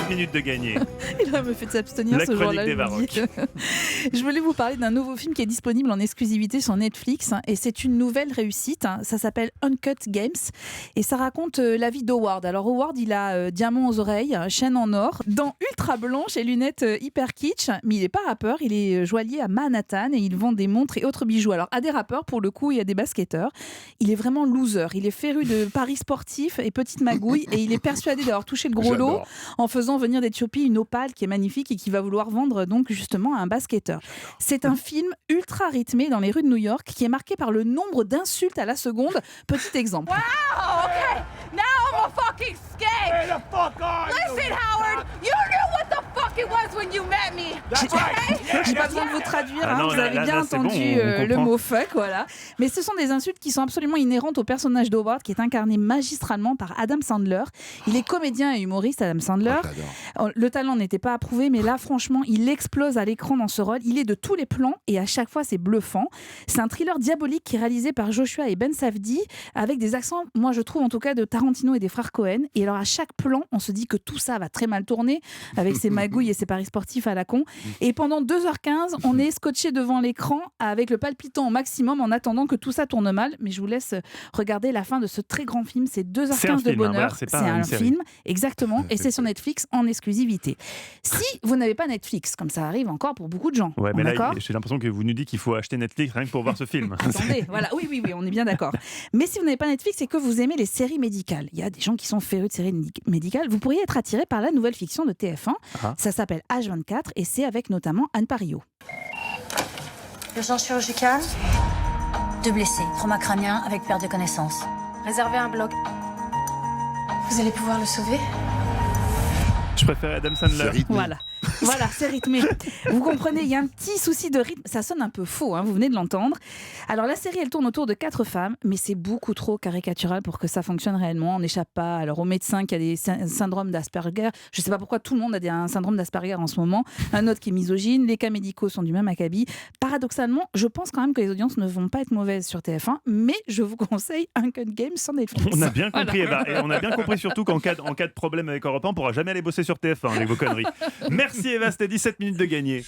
17 minutes de gagner. Il aurait me fait de s'abstenir La ce jour-là. chronique des je vous le dis. Je voulais vous parler d'un nouveau film qui est disponible en exclusivité sur Netflix et c'est une nouvelle réussite. Ça s'appelle Uncut Games et ça raconte la vie d'Howard. Alors Howard, il a diamant aux oreilles, chaîne en or, dents ultra blanches et lunettes hyper kitsch, mais il n'est pas rappeur, il est joaillier à Manhattan et il vend des montres et autres bijoux. Alors à des rappeurs pour le coup, il y a des basketteurs. Il est vraiment loser, il est féru de paris sportifs et petites magouilles et il est persuadé d'avoir touché le gros lot en faisant venir d'Éthiopie une opale qui est magnifique et qui va vouloir vendre donc justement à un basketteur. C'est un film ultra rythmé dans les rues de New York qui est marqué par le nombre d'insultes à la seconde. Petit exemple. Wow, okay. Now I'm a fucking skank. Where the fuck are you? Listen, Howard, you knew what the fuck it was when you met me. That's right. Yeah, J'ai pas that's besoin de vous traduire, Ah hein, non, vous là, avez là, bien là, c'est entendu bon, on le comprend. mot fuck, voilà. Mais ce sont des insultes qui sont absolument inhérentes au personnage d'Howard qui est incarné magistralement par Adam Sandler. Il est comédien et humoriste, Adam Sandler. Le talent n'était pas approuvé, mais là, franchement, il explose à l'écran dans ce rôle. Il est de tous les plans et à chaque fois, c'est bluffant. C'est un thriller diabolique qui est réalisé par Joshua et Ben Safdie avec des accents, moi je trouve en tout cas, de Tarantino et des frères Cohen. Et alors à chaque plan, on se dit que tout ça va très mal tourner avec ses magouilles et ses paris sportifs à la con. Et pendant 2h15, on est scotché devant l'écran avec le palpitant au maximum en attendant que tout ça tourne mal. Mais je vous laisse regarder la fin de ce très grand film. C'est 2h15 C'est un de film, hein, bonheur. voilà, c'est pas c'est une un série. film, exactement. Et c'est sur Netflix en exclusivité. Si vous n'avez pas Netflix, comme ça arrive encore pour beaucoup de gens, Ouais, on mais est là, d'accord j'ai l'impression que vous nous dites qu'il faut acheter Netflix rien que pour voir ce film. Attendez, voilà, oui, on est bien d'accord. Mais si vous n'avez pas Netflix et que vous aimez les séries médicales, il y a des gens qui sont férus de séries médicales, vous pourriez être attiré par la nouvelle fiction de TF1. Ah. Ça s'appelle H24 et c'est avec notamment Anne Parillaud. Urgence chirurgicale. 2 blessés, trauma crânien avec perte de connaissance. Réservez un bloc. Vous allez pouvoir le sauver? Je préfère Adam Sandler. Voilà, c'est rythmé. Vous comprenez, il y a un petit souci de rythme. Ça sonne un peu faux, hein, vous venez de l'entendre. Alors la série, elle tourne autour de 4 femmes, mais c'est beaucoup trop caricatural pour que ça fonctionne réellement. On n'échappe pas alors aux médecins qui a des syndromes d'Asperger. Je ne sais pas pourquoi tout le monde a un syndrome d'Asperger en ce moment. Un autre qui est misogyne. Les cas médicaux sont du même acabit. Paradoxalement, je pense quand même que les audiences ne vont pas être mauvaises sur TF1, mais je vous conseille Uncut Games sur Netflix. On a bien compris, Eva. Et on a bien compris surtout qu'en cas de problème avec Europe 1, on ne pourra jamais aller bosser sur TF1 avec vos conneries. Merci Eva, c'était 17 minutes de gagner.